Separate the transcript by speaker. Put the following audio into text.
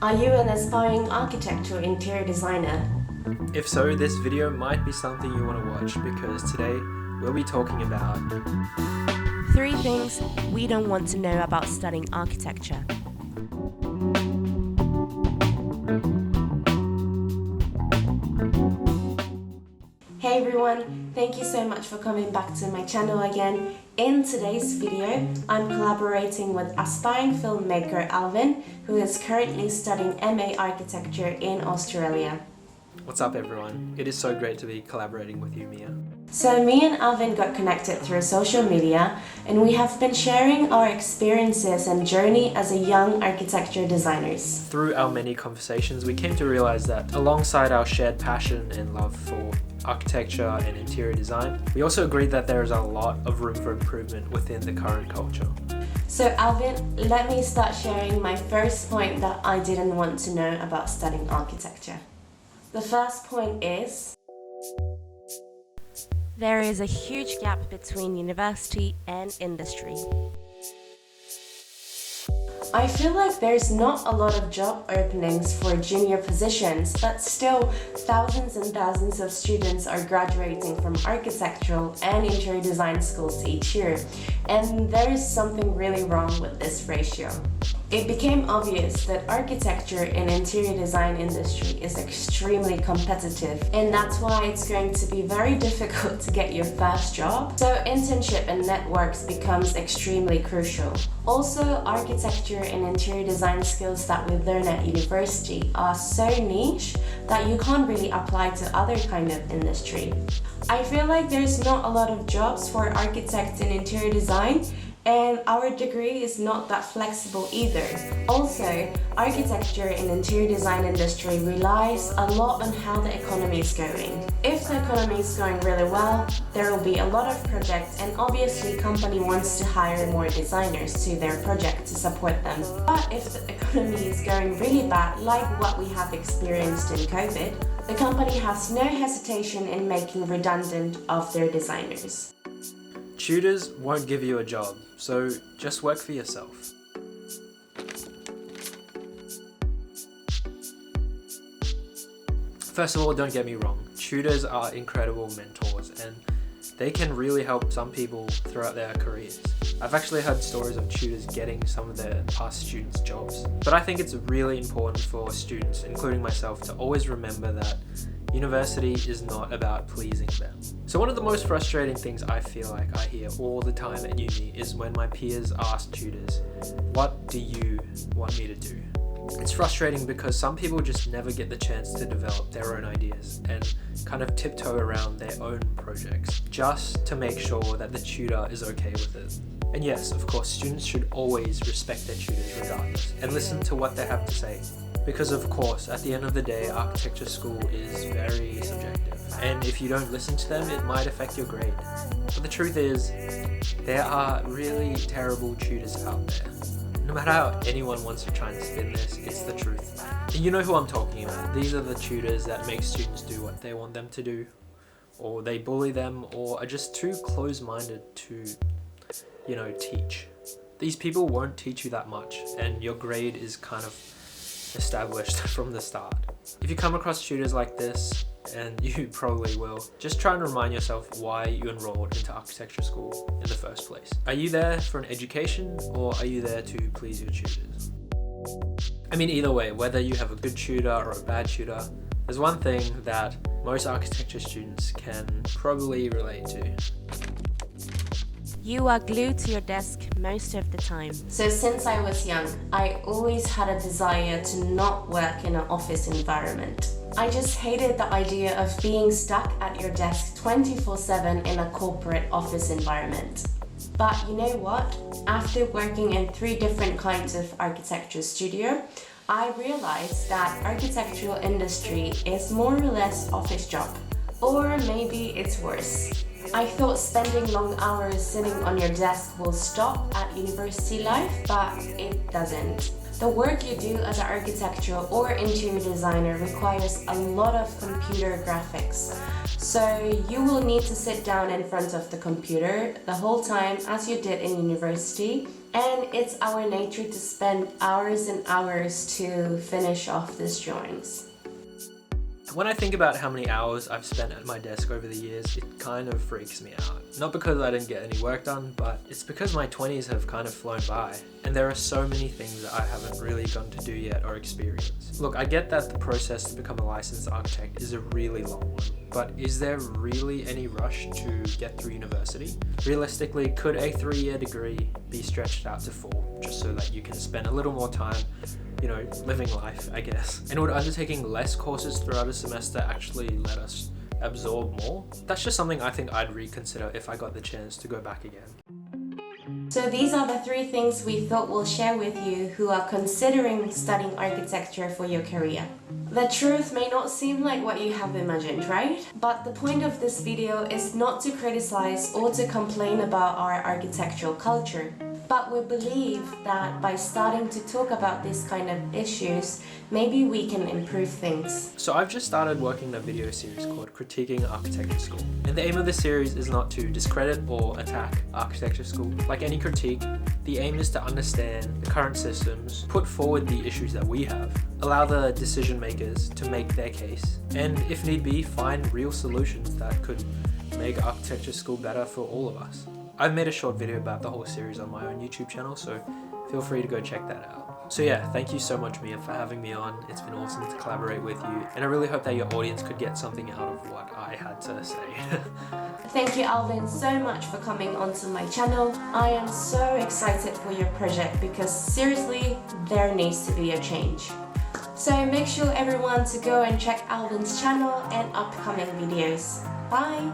Speaker 1: Are you an aspiring architect or interior designer?
Speaker 2: If so, this video might be something you want to watch because today we'll be talking about
Speaker 3: 3 things we don't want to know about studying architecture.
Speaker 1: Hey everyone, thank you so much for coming back to my channel again. In today's video, I'm collaborating with aspiring filmmaker Alvin, who is currently studying MA Architecture in Australia.
Speaker 2: What's up everyone? It is so great to be collaborating with you, Mia.
Speaker 1: So me and Alvin got connected through social media, and we have been sharing our experiences and journey as a young architecture designers.
Speaker 2: Through our many conversations, we came to realize that alongside our shared passion and love for architecture and interior design, we also agreed that there is a lot of room for improvement within the current culture.
Speaker 1: So Alvin, let me start sharing my first point that I didn't want to know about studying architecture. The first point is
Speaker 3: There is a huge gap between university and industry.
Speaker 1: I feel like there's not a lot of job openings for junior positions, but still thousands and thousands of students are graduating from architectural and interior design schools each year, and there is something really wrong with this ratio. It became obvious that architecture and interior design industry is extremely competitive, and that's why it's going to be very difficult to get your first job. So internship and networks becomes extremely crucial. Also, architecture and interior design skills that we learn at university are so niche that you can't really apply to other kind of industry. I feel like there's not a lot of jobs for architects in interior design, and our degree is not that flexible either. Also, architecture and interior design industry relies a lot on how the economy is going. If the economy is going really well, there will be a lot of projects, and obviously company wants to hire more designers to their project to support them. But if the economy is going really bad, like what we have experienced in COVID, the company has no hesitation in making redundant of their designers.
Speaker 2: Tutors won't give you a job, so just work for yourself. First of all, don't get me wrong, tutors are incredible mentors and they can really help some people throughout their careers. I've actually heard stories of tutors getting some of their past students jobs. But I think it's really important for students, including myself, to always remember that university is not about pleasing them. So one of the most frustrating things I feel like I hear all the time at uni is when my peers ask tutors, "What do you want me to do?" It's frustrating because some people just never get the chance to develop their own ideas and kind of tiptoe around their own projects just to make sure that the tutor is okay with it. And yes, of course, students should always respect their tutors regardless and listen to what they have to say. Because of course, at the end of the day, architecture school is very subjective. And if you don't listen to them, it might affect your grade. But the truth is, there are really terrible tutors out there. No matter how anyone wants to try and spin this, it's the truth. And you know who I'm talking about. These are the tutors that make students do what they want them to do, or they bully them, or are just too close-minded to, teach. These people won't teach you that much, and your grade is kind of established from the start. If you come across tutors like this, and you probably will, just try and remind yourself why you enrolled into architecture school in the first place. Are you there for an education, or are you there to please your tutors? I mean, either way, whether you have a good tutor or a bad tutor, there's one thing that most architecture students can probably relate to.
Speaker 3: You are glued to your desk most of the time.
Speaker 1: So since I was young, I always had a desire to not work in an office environment. I just hated the idea of being stuck at your desk 24/7 in a corporate office environment. But you know what? After working in 3 different kinds of architecture studio, I realized that architectural industry is more or less office job. Or maybe it's worse. I thought spending long hours sitting on your desk will stop at university life, but it doesn't. The work you do as an architectural or interior designer requires a lot of computer graphics. So you will need to sit down in front of the computer the whole time as you did in university, and it's our nature to spend hours and hours to finish off these drawings.
Speaker 2: When I think about how many hours I've spent at my desk over the years, it kind of freaks me out. Not because I didn't get any work done, but it's because my 20s have kind of flown by, and there are so many things that I haven't really gotten to do yet or experience. Look, I get that the process to become a licensed architect is a really long one, but is there really any rush to get through university? Realistically, could a 3-year degree be stretched out to 4, just so that you can spend a little more time living life, I guess? And would undertaking less courses throughout a semester actually let us absorb more? That's just something I think I'd reconsider if I got the chance to go back again.
Speaker 1: So these are the 3 things we thought we'll share with you who are considering studying architecture for your career. The truth may not seem like what you have imagined, right? But the point of this video is not to criticize or to complain about our architectural culture. But we believe that by starting to talk about these kind of issues, maybe we can improve things.
Speaker 2: So I've just started working a video series called Critiquing Architecture School. And the aim of this series is not to discredit or attack architecture school. Like any critique, the aim is to understand the current systems, put forward the issues that we have, allow the decision makers to make their case, and if need be, find real solutions that could make architecture school better for all of us. I've made a short video about the whole series on my own YouTube channel, so feel free to go check that out. So yeah, thank you so much, Mia, for having me on. It's been awesome to collaborate with you, and I really hope that your audience could get something out of what I had to say.
Speaker 1: Thank you, Alvin, so much for coming onto my channel. I am so excited for your project because seriously, there needs to be a change. So make sure everyone to go and check Alvin's channel and upcoming videos. Bye!